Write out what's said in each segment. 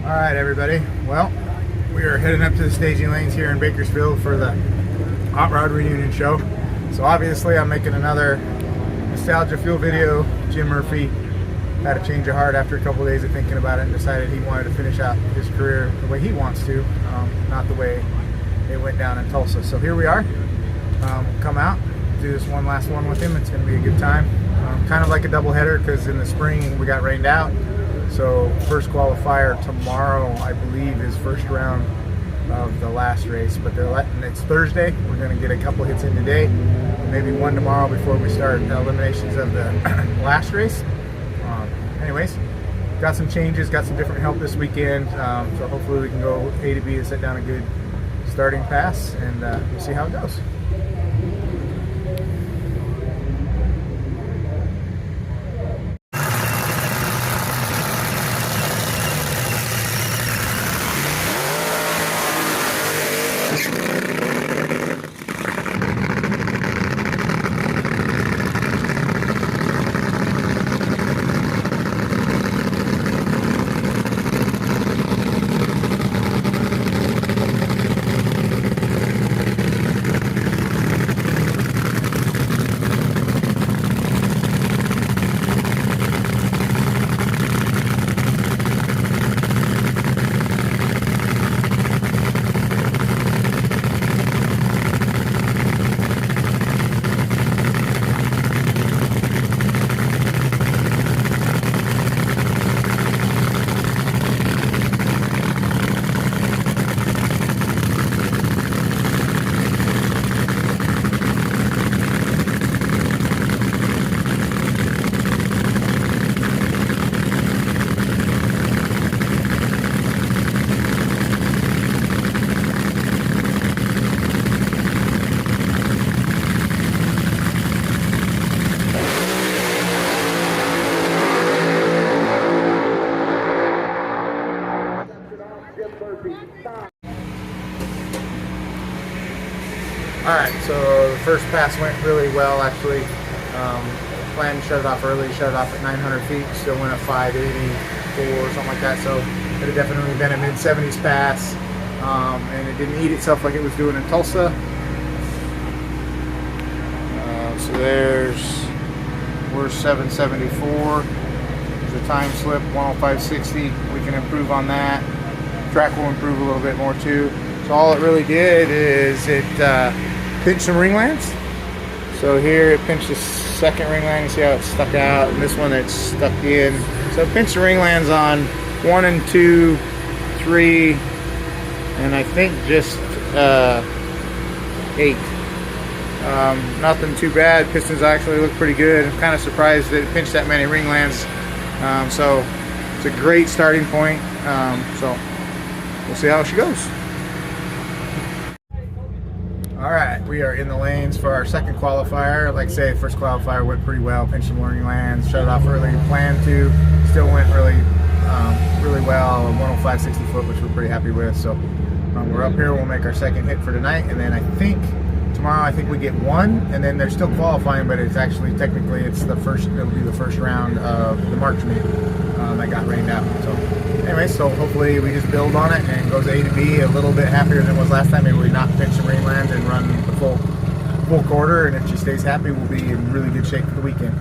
Alright everybody, well, we are heading up to the staging lanes here in Bakersfield for the Hot Rod Reunion show. So obviously I'm making another nostalgia fuel video. Jim Murphy had a change of heart after a couple of days of thinking about it and decided he wanted to finish out his career the way he wants to, not the way it went down in Tulsa. So here we are, come out, do this one last one with him. It's going to be a good time. Kind of like a double header because in the spring we got rained out. So first qualifier tomorrow, I believe, is first round of the last race. But they're letting it's Thursday. We're going to get a couple hits in today, maybe one tomorrow before we start eliminations of the last race. Anyways, got some changes, got some different help this weekend. So hopefully we can go A to B to set down a good starting pass, and we'll see how it goes. Alright, so the first pass went really well actually. Planned to shut it off early, shut it off at 900 feet, still went at 584 or something like that, so it had definitely been a mid-70s pass, and it didn't eat itself like it was doing in Tulsa. So we're 774, there's a time slip, 105.60, we can improve on that. Track will improve a little bit more too. So all it really did is it pinched some ringlands. So here it pinched the second ringland. You see how it's stuck out, and this one it's stuck in. So it pinched the ringlands on 1 and 2, 3, and I think just 8. Nothing too bad. Pistons actually look pretty good. I'm kind of surprised that it pinched that many ringlands. So it's a great starting point. So we'll see how she goes. Alright, we are in the lanes for our second qualifier. Like I say, first qualifier went pretty well. Pinched some warning lands, shut it off early, planned to. Still went really well. 105.60 foot, which we're pretty happy with. So we're up here. We'll make our second hit for tonight, and then I think tomorrow we get one, and then they're still qualifying, but it's actually technically it'll be the first round of the March meet that got rained out. So anyway, so hopefully we just build on it and goes A to B a little bit happier than it was last time. Maybe we not pinch some ringlands and run the full quarter, and if she stays happy, we'll be in really good shape for the weekend.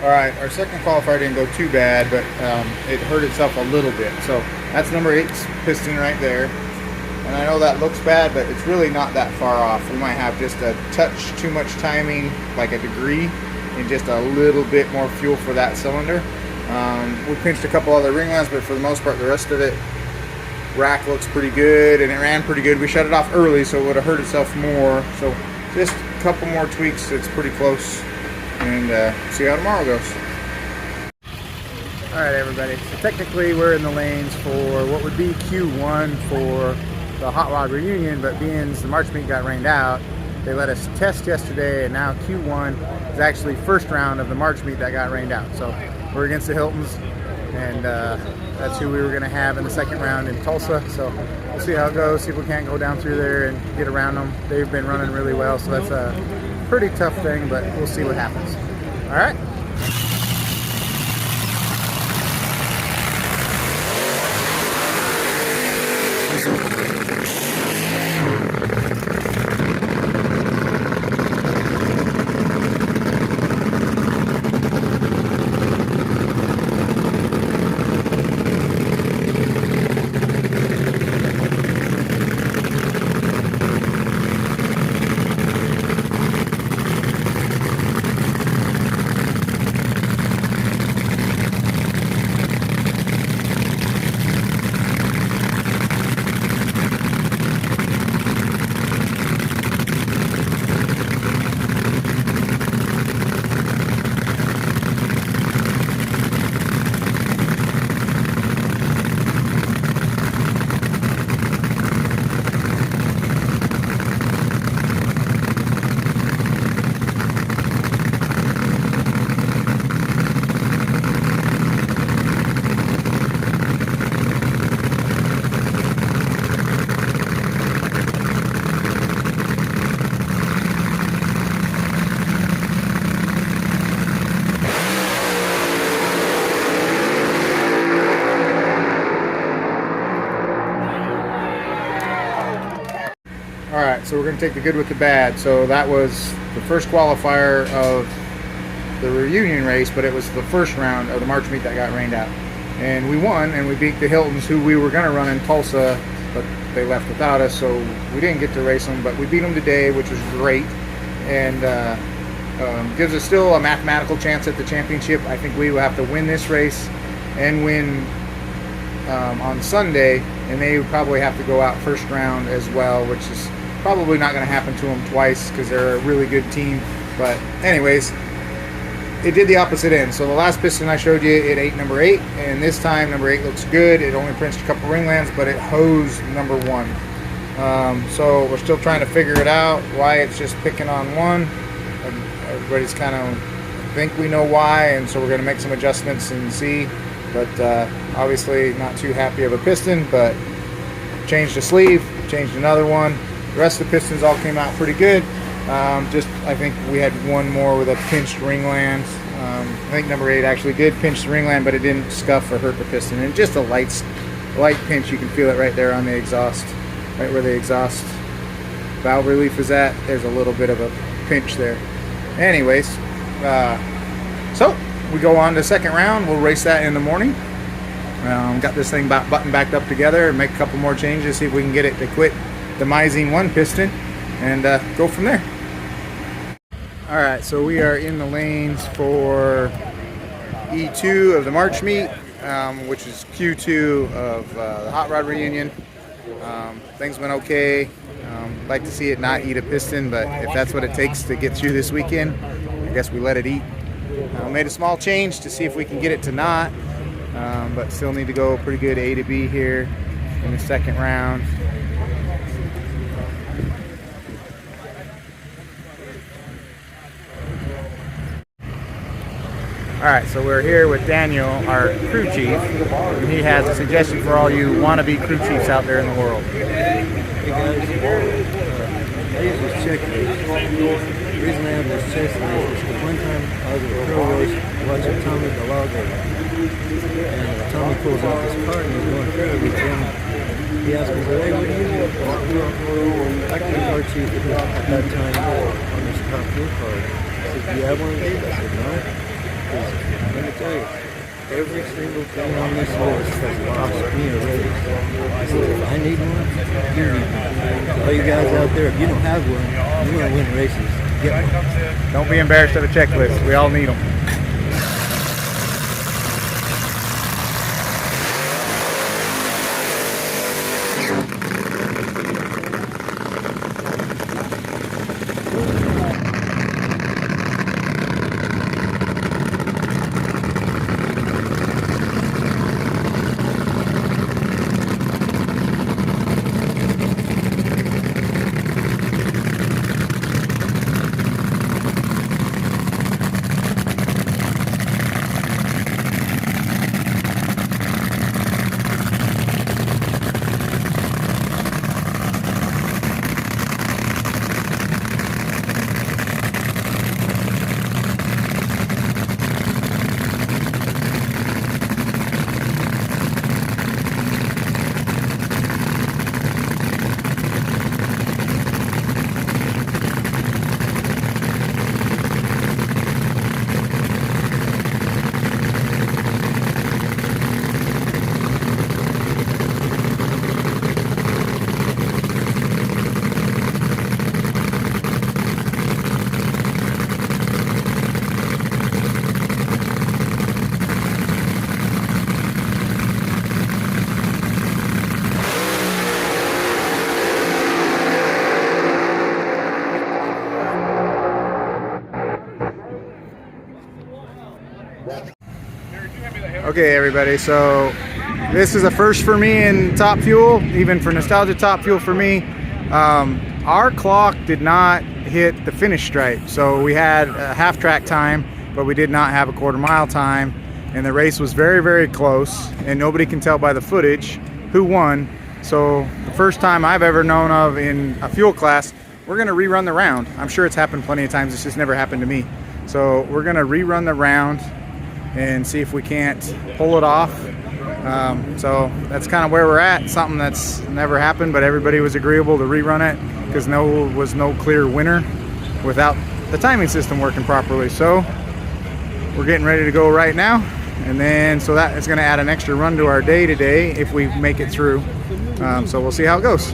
Alright, our second qualifier didn't go too bad, but it hurt itself a little bit. So that's number 8's piston right there. And I know that looks bad, but it's really not that far off. We might have just a touch too much timing, like a degree, and just a little bit more fuel for that cylinder. We pinched a couple other ring lines, but for the most part, the rest of it, rack looks pretty good, and it ran pretty good. We shut it off early, so it would have hurt itself more. So just a couple more tweaks, it's pretty close, and see how tomorrow goes. Alright everybody, so technically we're in the lanes for what would be Q1 for the Hot Rod Reunion, but being the March meet got rained out, they let us test yesterday, and now Q1 is actually first round of the March meet that got rained out. So we're against the Hiltons, and that's who we were going to have in the second round in Tulsa. So we'll see how it goes, see if we can't go down through there and get around them. They've been running really well, so that's a pretty tough thing, but we'll see what happens. All right. Alright, so we're going to take the good with the bad. So that was the first qualifier of the reunion race, but it was the first round of the March meet that got rained out. And we won, and we beat the Hiltons, who we were going to run in Tulsa, but they left without us, so we didn't get to race them. But we beat them today, which was great, and gives us still a mathematical chance at the championship. I think we will have to win this race and win on Sunday, and they would probably have to go out first round as well, which is probably not going to happen to them twice because they're a really good team. But anyways, it did the opposite end. So the last piston I showed you, it ate number 8, and this time number 8 looks good. It only pinched a couple ring lands, but it hosed number 1. So we're still trying to figure it out, why it's just picking on one. Everybody's kind of think we know why, and so we're going to make some adjustments and see. But obviously not too happy of a piston, but changed a sleeve, changed another one. The rest of the pistons all came out pretty good. Just I think we had one more with a pinched ring land. I think number 8 actually did pinch the ring land, but it didn't scuff or hurt the piston. And just a light pinch, you can feel it right there on the exhaust, right where the exhaust valve relief is at. There's a little bit of a pinch there. Anyways, so we go on to the second round. We'll race that in the morning. Got this thing buttoned back up together and make a couple more changes, see if we can get it to quit demising one piston, and go from there. Alright, so we are in the lanes for E2 of the March meet, which is Q2 of the Hot Rod Reunion. Things went okay. Like to see it not eat a piston, but if that's what it takes to get through this weekend, I guess we let it eat. Made a small change to see if we can get it to not, but still need to go pretty good A to B here in the second round. Alright, so we're here with Daniel, our crew chief, and he has a suggestion for all you wannabe crew chiefs out there in the world. Hey guys, I use this checklist. The reason I have this checklist is because one time I was at a pro race watching Tommy Galago, and Tommy pulls out this card and he's going through everything. He asked me, hey, what do you do? I can card chief at that time on this top fuel card. So said, "Do you have one of these?" I said, "No." Because let me tell you, every single thing on this list has lost me a race. I said, if I need one, you need one. All you guys out there, if you don't have one, you want to win races, get one. Don't be embarrassed of a checklist. We all need them. Okay, everybody, so this is a first for me in Top Fuel, even for Nostalgia Top Fuel for me. Our clock did not hit the finish stripe, so we had a half track time, but we did not have a quarter mile time, and the race was very, very close, and nobody can tell by the footage who won. So the first time I've ever known of in a fuel class, we're going to rerun the round. I'm sure it's happened plenty of times, it's just never happened to me. So we're going to rerun the round and see if we can't pull it off. So that's kind of where we're at. Something that's never happened, but everybody was agreeable to rerun it because there was no clear winner without the timing system working properly. So we're getting ready to go right now, and then so that is going to add an extra run to our day today if we make it through. So we'll see how it goes.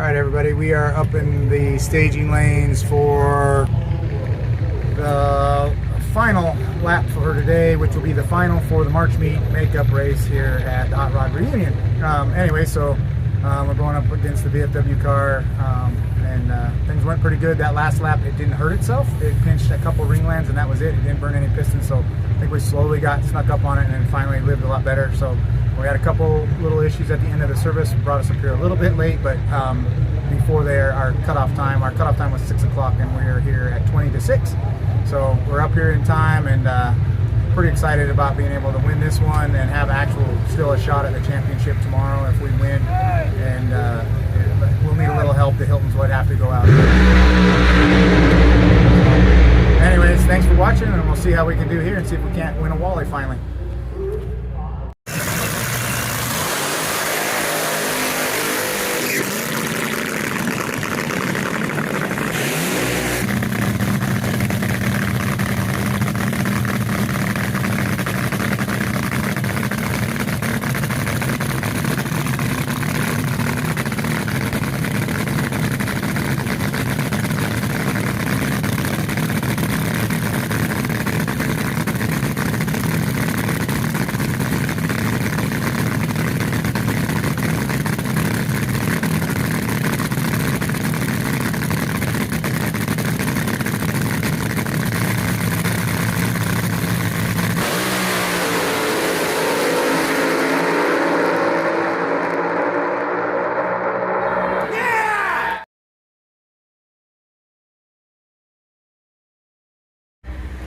Everybody, we are up in the staging lanes for the final lap for today, which will be the final for the March Meet makeup race here at the Hot Rod Reunion. Anyway, so we're going up against the VFW car, and things went pretty good. That last lap, it didn't hurt itself. It pinched a couple ringlands, and that was it. It didn't burn any pistons, so I think we slowly got snuck up on it and then finally lived a lot better. So we had a couple little issues at the end of the service, brought us up here a little bit late, but before there, our cutoff time was 6 o'clock, and we're here at 20 to 6. So we're up here in time, and pretty excited about being able to win this one and have still a shot at the championship tomorrow if we win. And we'll need a little help. The Hiltons would have to go out. Anyways, thanks for watching, and we'll see how we can do here and see if we can't win a Wally finally.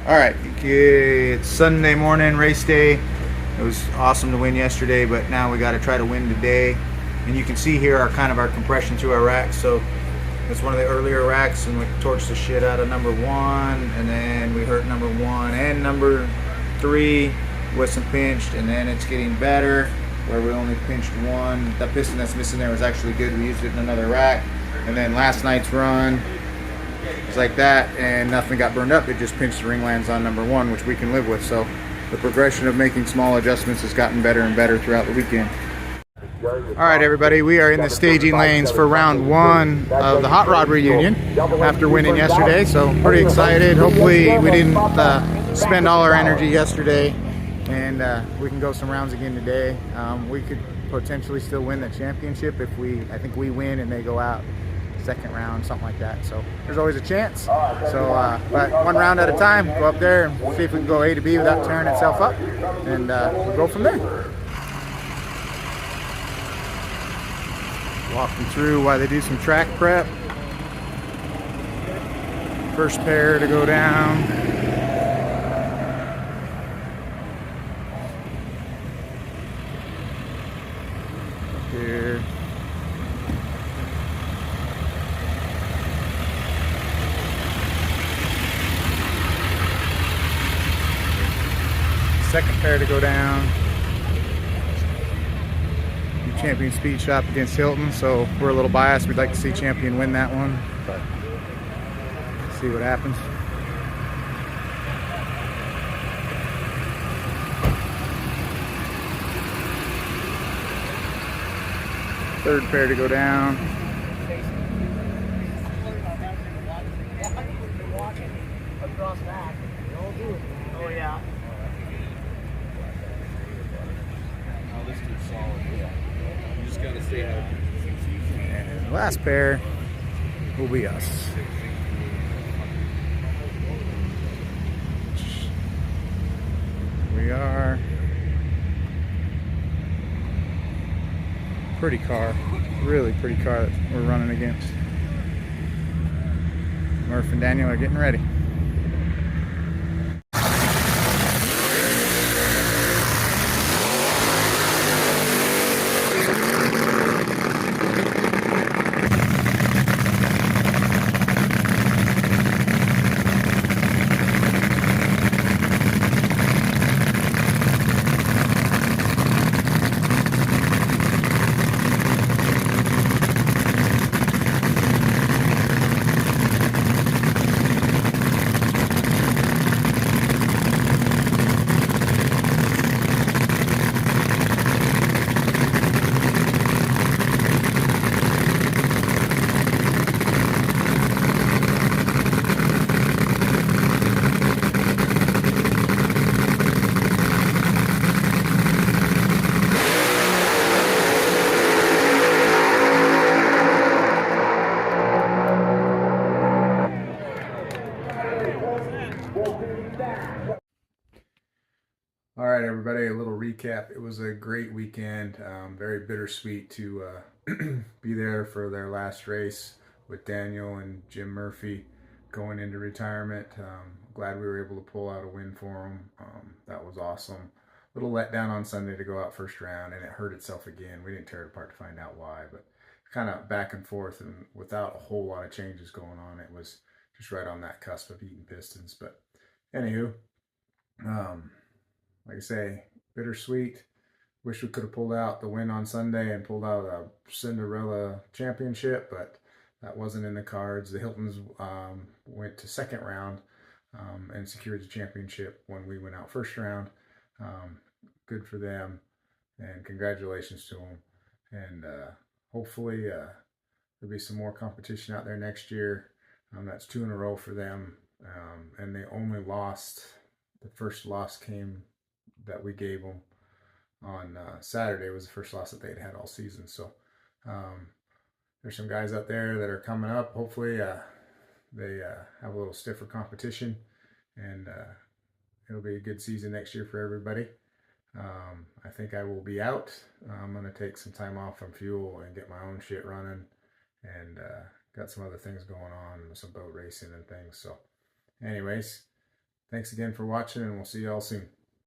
All right, it's Sunday morning, race day. It was awesome to win yesterday, but now we got to try to win today. And you can see here our compression through our racks. So it's one of the earlier racks, and we torched the shit out of number 1, and then we hurt number 1 and number 3 with some pinched, and then it's getting better where we only pinched 1. That piston that's missing there was actually good. We used it in another rack. And then last night's run was like that, and nothing got burned up. It just pinched the ring lands on number 1, which we can live with. So the progression of making small adjustments has gotten better and better throughout the weekend. All right, everybody, we are in the staging lanes for round 1 of the hot rod reunion after winning yesterday. So pretty excited. Hopefully we didn't spend all our energy yesterday, and we can go some rounds again today. We could potentially still win the championship if I think we win and they go out second round, something like that. So there's always a chance. So but one round at a time, go up there and see if we can go A to B without tearing itself up, and we'll go from there. Walk them through while they do some track prep. First pair to go down. Up here. Second pair to go down. Champion Speed Shop against Hilton, so we're a little biased. We'd like to see Champion win that one, but see what happens. Third pair to go down. Oh yeah. Gotta stay healthy. And the last pair will be us. We are pretty car, really pretty car that we're running against. Murph and Daniel are getting ready. All right, everybody, a little recap. It was a great weekend, very bittersweet to be there for their last race with Daniel and Jim Murphy going into retirement. Glad we were able to pull out a win for them. That was awesome. Little letdown on Sunday to go out first round, and it hurt itself again. We didn't tear it apart to find out why, but kind of back and forth and without a whole lot of changes going on. It was just right on that cusp of eating pistons. But anywho, like I say, bittersweet. Wish we could have pulled out the win on Sunday and pulled out a Cinderella championship, but that wasn't in the cards. The Hiltons went to second round and secured the championship when we went out first round. Good for them, and congratulations to them. And hopefully there'll be some more competition out there next year. That's 2 in a row for them, and they only lost. The first loss came that we gave them on Saturday. It was the first loss that they'd had all season. So there's some guys out there that are coming up. Hopefully they have a little stiffer competition, and it'll be a good season next year for everybody. I think I will be out. I'm going to take some time off from fuel and get my own shit running, and got some other things going on, some boat racing and things. So anyways, Thanks again for watching, and we'll see you all soon.